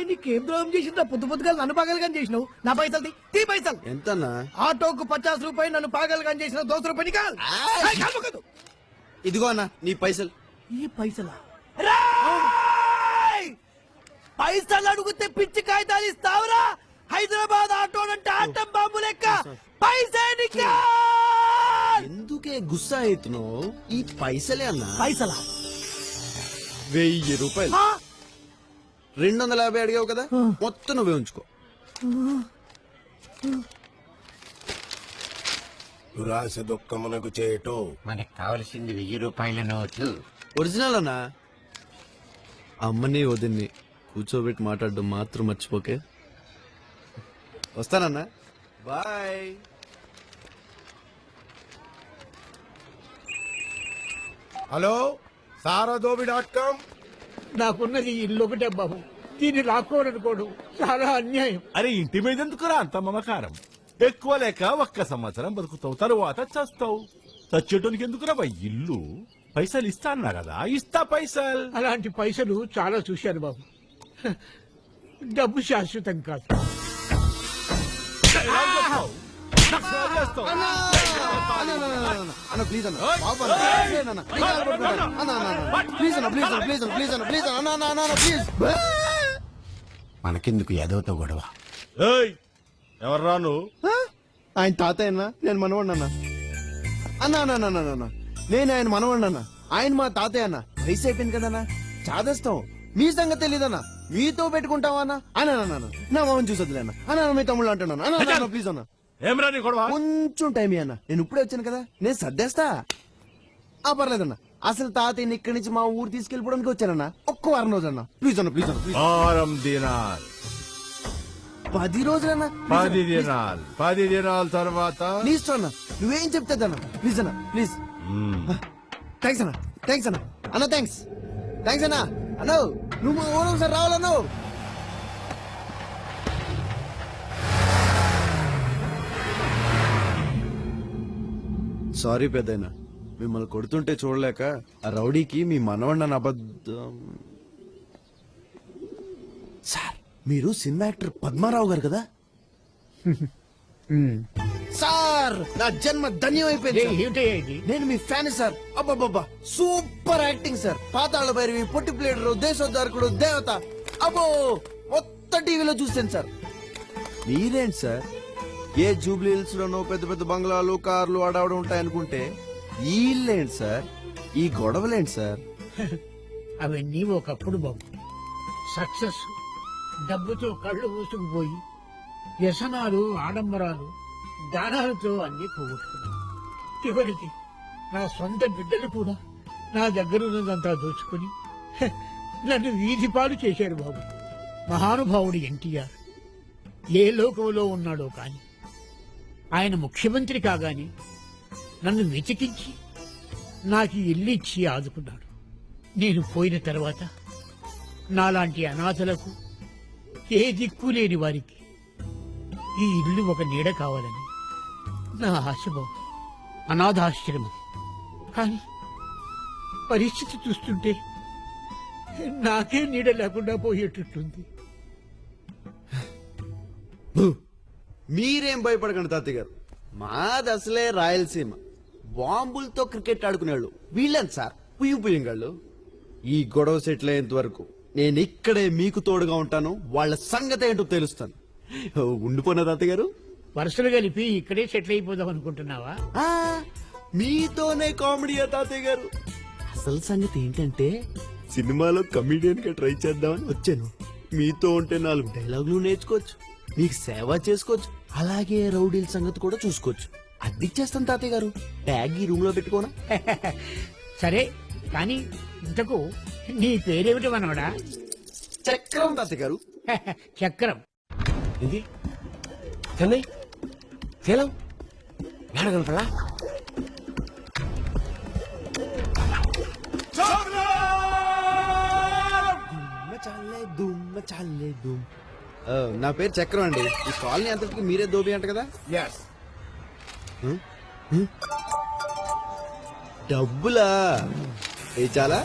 నీకేం ద్రోహం చేసిందా? పొద్దు పొద్దుగా నన్ను పాగలుగాని చేసినావు. నా పైసలు తీ పైసలు ఎంతన్నా? ఆటోకు 50 రూపాయలు, నన్ను పాగలుగాని చేసిన 200 రూపాయలు కాదు. ఇదిగో అన్న నీ పైసలు. ఈ పైసలా? పైసలు అడుగుతే పిచ్చి కాగితాలు ఇస్తావురా? హైదరాబాద్ ఆటో అంటే ఆటం బాంబు లెక్క. పైసా ఎందుకే గుస్సా అవుతున్నావు? ఈ పైసలే అన్న. పైసలా? 1000 రూపాయలు. 250 అడిగావు కదా, మొత్తం నువ్వే ఉంచుకో. దురాశ దుఃఖమునకు చేటు. మనకు కావలసింది 1000 రూపాయల నోటు. ఒరిజినల్ అన్నా. అమ్మని వదిన్ని కూర్చోబెట్టి మాట్లాడడం మాత్రం మర్చిపోకే. వస్తానన్నా, బాయ్. హలో, సారాదోబి.com. నాకున్నది ఇల్లు ఒకటే బాబు, దీన్ని రాకోరనుకోడు చాలా అన్యాయం. అరే ఇంటి మీద ఎందుకురా అంత మమకారం? ఎక్కువ లేక 1 సంవత్సరం బతుకుతావు, తరువాత చస్తావు. చచ్చేటోనికి ఎందుకురా ఇల్లు? పైసలు ఇస్తా అన్నా కదా, ఇస్తా పైసలు. అలాంటి పైసలు చాలా చూశాను బాబు. డబ్బు శాశ్వతం కాదు. అన్న ప్లీజ్ అన్న, బాబు అన్న, ప్లీజ్ అన్న, ప్లీజ్ అన్న, ప్లీజ్ అన్న, ప్లీజ్ అన్న, ప్లీజ్ అన్న, అన్న ప్లీజ్. మనకెందుకు ఎదవతో గొడవ? ఎవర్రా నువ్వు? ఆయన తాతయ్య అన్న, నేను మనవాడిని అన్న. అన్న అన్న అన్న అన్న, నేను ఆయన మనవాడిని అన్న. ఆయన మా తాతయ్య అన్న. వయసు అయిపోయింది కదన్నా, చాదేస్తాం. మీ సంగతి తెలీదన్నా, మీతో పెట్టుకుంటావా అన్న? అన్న నా మామని చూసొద్దులే అన్న. అన్న మీ తమ్ముళ్ళు అంటున్నాను. అన్న ప్లీజ్ అన్న, ఏమరా నీ గొడవ? కొంచెం టైం అన్న, నేను ఇప్పుడే వచ్చాను కదా, నేను సర్దేస్తా. పర్లేదన్న. అసలు తాతయ్యని ఇక్కడి నుంచి మా ఊరు తీసుకెళ్ళిపోవడానికి వచ్చానన్నా. ఒక్క వారం రోజులన్న, ప్లీజ్ అన్న, ప్లీజ్ అన్న, ప్లీజ్. 10 రోజులన్నా. 10 దినాలు తర్వాత నీ ఇష్టం అన్న, నువ్వేం చెప్తాదన్న. ప్లీజ్ అన్న, ప్లీజ్. థ్యాంక్స్ అన్న, థ్యాంక్స్ అన్న, అన్న థ్యాంక్స్, థ్యాంక్స్ అన్న. అన్న నువ్వు మా ఊరు ఒకసారి రావాలన్నావు. సారీ పెద్దయినా, మిమ్మల్ని కొడుతుంటే చూడలేక ఆ రౌడీకి మీ మనవన్న అబద్ధం. సార్, మీరు సినిమా యాక్టర్ పద్మారావు గారు కదా? సార్, నా జన్మ ధన్యం అయిపోయింది. నేను మీ ఫ్యాన్ సార్. అబ్బబ్బబ్బా, సూపర్ యాక్టింగ్ సార్. పాతాళ భైరవి, పొట్టి ప్లేడరు, దేశోద్ధారకుడు, దేవత, అబ్బో మొత్తం టీవీలో చూస్తాను సార్. మీరేంటి సార్, ఏ జూబ్లీ హిల్స్ లోనో పెద్ద పెద్ద బంగ్లాలు, కార్లు ఆడవడం ఉంటాయనుకుంటే ఈ ఇల్లేంటి సార్, ఈ గొడవలేంటి సార్? అవన్నీ ఒకప్పుడు బాబు. సక్సెస్, డబ్బుతో కళ్ళు మూసుకుపోయి వ్యసనాలు, ఆడంబరాలు, దానాలతో అన్ని పోగొట్టుకున్నాను. చివరికి నా సొంత బిడ్డలు కూడా నా దగ్గరున్నదంతా దోచుకుని నన్ను వీధి పాలు చేశారు బాబు. మహానుభావుడు ఎన్టీఆర్ ఏ లోకంలో ఉన్నాడో కాని ఆయన ముఖ్యమంత్రి కాగానే నన్ను వెతికించి నాకు ఇల్లు ఇచ్చి ఆదుకున్నాడు. నేను పోయిన తర్వాత నాలాంటి అనాథలకు, ఏ దిక్కు లేని వారికి ఈ ఇల్లు ఒక నీడ కావాలని నా ఆశ బాబు. అనాథాశ్రమం. కానీ పరిస్థితి చూస్తుంటే నాకే నీడ లేకుండా పోయేటట్టుంది. మీరేం భయపడకండి తాతయ్య గారు, మాది అసలే రాయలసీమ. బాంబులతో క్రికెట్ ఆడుకునేవాళ్ళు వీళ్ళని సార్, పుయ్యంగాళ్ళు. ఈ గొడవ సెటిల్ అయ్యేంత వరకు నేను ఇక్కడే మీకు తోడుగా ఉంటాను. వాళ్ళ సంగతి ఏంటో తెలుస్తాను. ఉండిపోయిన తాతయ్య గారు, వరుసలు కలిపి ఇక్కడే సెటిల్ అయిపోదాం అనుకుంటున్నావా? మీతోనే కామెడీ తాతయ్య గారు. అసలు సంగతి ఏంటంటే, సినిమాలో కమిడియన్ గా ట్రై చేద్దామని వచ్చాను. మీతో ఉంటే 4 డైలాగులు నేర్చుకోవచ్చు, మీకు సేవ చేసుకోవచ్చు, అలాగే రౌడీల సంగతి కూడా చూసుకోవచ్చు. అద్దిచ్చేస్తాను తాతయ్య గారు. ట్యాగ్ ఈ రూమ్ లో పెట్టుకోనా? సరే కానీ ఇంతకు నీ పేరేమిటి మనవడా? చక్రం తాతయ్య గారు. చక్రం. ఇది చెన్నై సేలం ఏడగలపలా? నా పేరు చక్రం అండి. ఈ కాలనీ అంతటికి మీరే దోబి అంట కదా? డబ్బులా? ఏ చాలా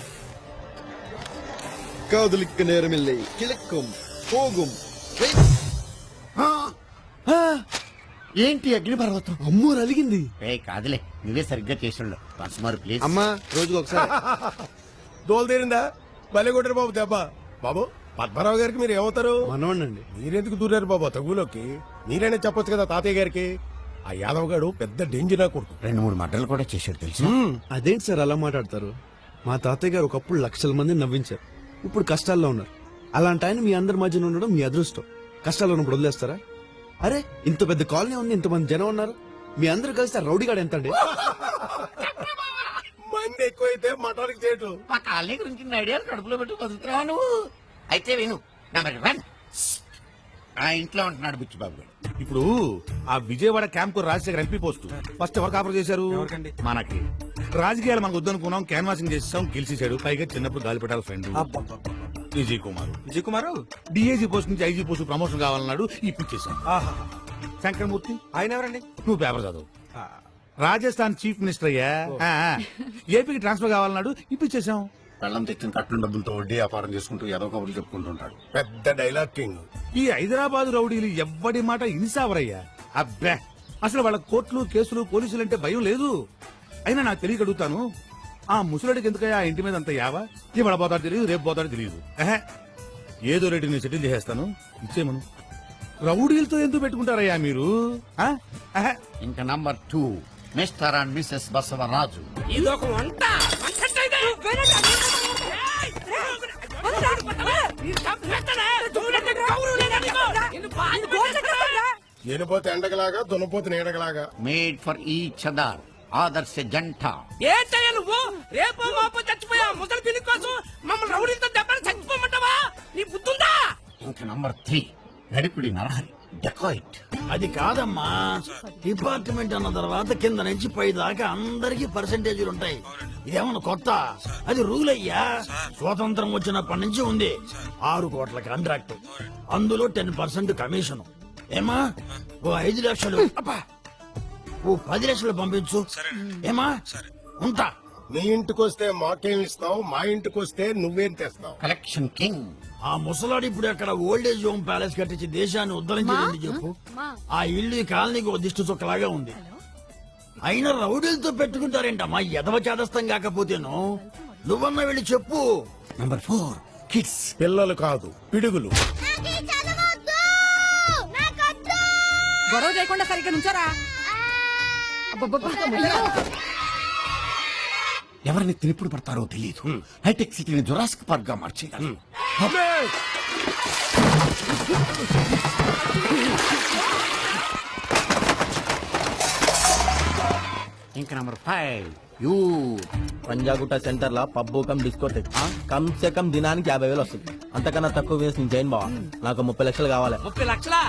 కౌదులిక్క నేరమిల్లై కిలక్కం పోగుం. ఏంటి అగ్నిపర్వతం? అమ్మో అలిగింది. ఏ కాదులే, నువ్వే సరిగ్గా చేసిండు. పసుమారు ప్లీజ్. అమ్మా రోజుకి ఒకసారి. దోలు తీరిందా? భలే కొట్టారు బాబు దెబ్బ. బాబు పద్మరావు గారికి మీరు ఏమవుతారు? మనవండి. మీరెందుకు దూరారు బాబు తగులోకి? మీరైనా చెప్పొచ్చు కదా తాతయ్య గారికి. ఆ యాదవ్ గాడు పెద్ద డేంజర్ కొడుకు. 2-3 మర్డర్లు కూడా చేశాడు తెలుసు. అదేంటి సార్ అలా మాట్లాడతారు? మా తాతయ్య గారు ఒకప్పుడు లక్షల మంది నవ్వించారు. ఇప్పుడు కష్టాల్లో ఉన్నారు. అలాంటి ఆయన మీ అందరి మధ్యన ఉండడం మీ అదృష్టం. కష్టాల్లో ఉన్నప్పుడు వదిలేస్తారా? అరే ఇంత పెద్ద కాలనీ ఉంది, ఇంతమంది జనం ఉన్నారు. మీ అందరూ కలిసి రౌడీగాడు ఎంత అండి? మంది ఎక్కువైతే మటానికి చేయటం. మా కాలనీ గురించి ఐడియాలు కడుపులో పెట్టి బతుకుతున్నావా నువ్వు? అయితే విను. నెంబర్ 1, ఆ ఇంట్లో ఉంటున్నాడు బుచ్చిబాబు గారు. ఇప్పుడు ఆ విజయవాడ క్యాంప్ కు రాజశేఖర్ ఎంపీ పోస్ట్ ఫస్ట్ ఎవరు కాపర్ చేశారు? మనకి. రాజకీయాలు మనకు వద్దనుకున్నాం, క్యాన్వాసింగ్ చేసాం, గెలిచేశాడు. పైగా చిన్నప్పుడు గాలిపటాల friend Vijay Kumar DIG post నుంచి ఐజీ పోస్ట్ ప్రమోషన్ కావాలన్నాడు, ఇప్పించేశాం. శంకరమూర్తి ఆయన ఎవరండి? నువ్వు పేపర్ చదువు. రాజస్థాన్ చీఫ్ మినిస్టర్ అయ్యా. ఏపీకి ట్రాన్స్ఫర్ కావాలన్నాడు, ఇప్పించేశాం. పెళ్ళం తెచ్చిన కట్టిన డబ్బులతో వడ్డీ వ్యాపారం చేసుకుంటూ ఏదో కబుర్లు చెప్పుకుంటుంటాడు. పెద్ద డైలాగ్ కింగ్. ఈ హైదరాబాద్ రౌడీలు ఎవ్వడి మాట ఇన్సావరయ్యా. అబ్బే, అసలు వాళ్ళ కోర్టులు కేసులు పోలీసులు అంటే భయం లేదు. అయినా నాకు తెలియక అడుగుతాను, ఆ ముసలుడికి ఎందుకయ్యా ఆ ఇంటి మీద అంత యావా? ఇవాళ పోతాడు తెలియదు, రేపు పోతాడు తెలియదు. ఏదో రేటు నేను సెటిల్ చేసేస్తాను, ఇచ్చేమను. రౌడీలతో ఎందుకు పెట్టుకుంటారయ్యా మీరు? ఇంకా number 2, mister and missus Basavaraju. ఇదొక వంట. ఎనిపోతే ఎండగలాగా, దున్నపోతే నీడగలాగా. మేడ్ ఫర్ ఈచ్ అదర్, ఆదర్శ జంట. ఏంటయ్యా నువ్వు? రేపు మాపు చచ్చిపోయా ముసలి పిల్లి కోసం మమ్మల్ని రౌడీలతో దెబ్బలు చచ్చిపోమంటావా? నీ బుద్ధుందా? ఇంకా నంబర్ 3, నడిపిడి నరహరి, డెకాయిట్. అది కాదమ్మా, డిపార్ట్మెంట్ అన్న తర్వాత కింద నుంచి పై దాకా అందరికి పర్సెంటేజీలు ఉంటాయి. ఇదేమన్నా కొత్త? అది రూల్ అయ్యా. స్వాతంత్రం వచ్చినప్పటి నుంచి ఉంది. 6 కోట్ల కాంట్రాక్ట్, అందులో 10% కమిషన్. ఏమా ఓ 5 లక్షలు, ఓ 10 లక్షలు పంపించు. ఏమా ఉంటా. నీ ఇంటికి వస్తే మాకేం ఇస్తావు, మా ఇంటికి వస్తే నువ్వేం తెస్తావు? Collection king. ఆ ముసలాడు ఇప్పుడు అక్కడ ఓల్డేజ్ హోమ్ ప్యాలెస్ కట్టించి దేశాన్ని ఉద్ధరించింది చెప్పు. ఆ ఇల్లు ఈ కాలనీకి ఒక దిష్టి చొక్కలాగా ఉంది. అయినా రౌడీలతో పెట్టుకుంటారేంటమ్మా? ఎదవ చేదస్తం కాకపోతేను. నువ్వన్నా వెళ్ళి చెప్పు. Number 4, kids. పిల్లలు కాదు, పిడుగులు. గొడవ చేయకుండా సరిగ్గా నుంచారా? ఎవరిని తినిప్పుడు పడతారో తెలియదు. హైటెక్ సిటీని జురాసిక్ పార్క్ గా మార్చేయాలి. ఇంకా నంబర్ 5, యూ. పంజాగుట్ట సెంటర్ లా పబ్బు కమ్ డిస్కోటెక్ కమ్ సే కమ్ దినానికి 50,000 వస్తుంది. అంతకన్నా తక్కువ వేసి నేను చేయను బావా. నాకు 30 లక్షలు కావాలి. 30 లక్షలా?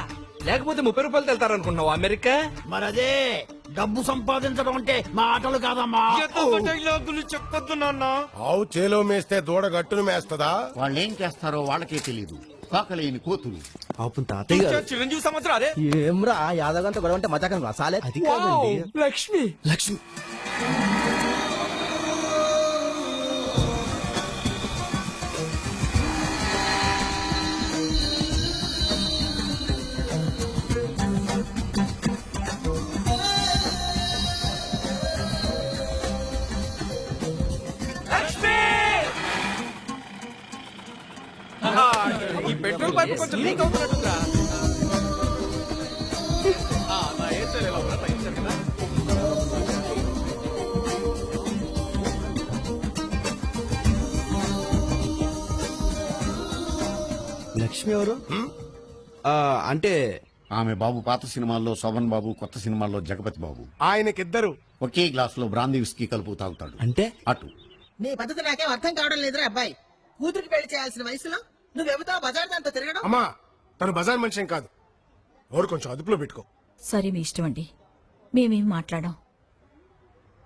లేకపోతే 30 రూపాయలు వెళ్తారనుకున్నావు అమెరికా? మరి అదే డబ్బు సంపాదించడం అంటే మా ఆటలు కాదమ్మా. చెప్పొద్దు నాన్న. ఆవు చేలో మేస్తే దూడ గట్టును మేస్తదా? వాళ్ళు ఏం చేస్తారో వాళ్ళకే తెలియదు. కాకలేని కోతులు. పాపం తాతయ్య గారు. చిరంజీవి సంవత్సరం అదే. ఏమ్రా యాదవ్ గంట గొడవ అంటే మజాకం సాలే. అది కాదండి. లక్ష్మి లక్ష్మి. ఈ పెట్రోల్ పైప్ కొంచెం లీక్ అవుతున్నట్టుందా? లక్ష్మి ఎవరు? అంటే ఆమె బాబు పాత సినిమాల్లో శోభన్ బాబు, కొత్త సినిమాల్లో జగపతి బాబు. ఆయనకిద్దరు. ఒకే గ్లాస్ లో బ్రాందీ విస్కీ కలుపు తాగుతాడు. అంటే అటు. నీ పద్ధతి నాకేం అర్థం కావడం లేదురా అబ్బాయి. కూతురికి పెళ్లి చేయాల్సిన వయసులో నువ్వెవతో బజార్ దాంతో తిరగడం. అమ్మా తను బజార్ మనిషి కాదు. ఎవరు కొంచెం అదుపులో పెట్టుకో. సరే మీ ఇష్టం అండి, మేమేం మాట్లాడాం.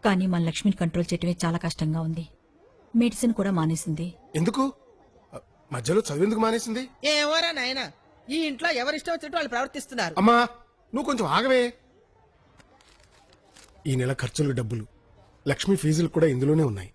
కానీ మన లక్ష్మిని కంట్రోల్ చేయటమే చాలా కష్టంగా ఉంది. మెడిసిన్ కూడా మానేసింది. ఎందుకు? మధ్యలో చదివేందుకు మానేసింది? ఏమోరా నాయనా, ఈ ఇంట్లో ఎవరిష్టం వచ్చినట్టు వాళ్ళు ప్రవర్తిస్తున్నారు. అమ్మా నువ్వు కొంచెం ఆగవే. ఈ నెల ఖర్చులు డబ్బులు, లక్ష్మి ఫీజులు కూడా ఇందులోనే ఉన్నాయి.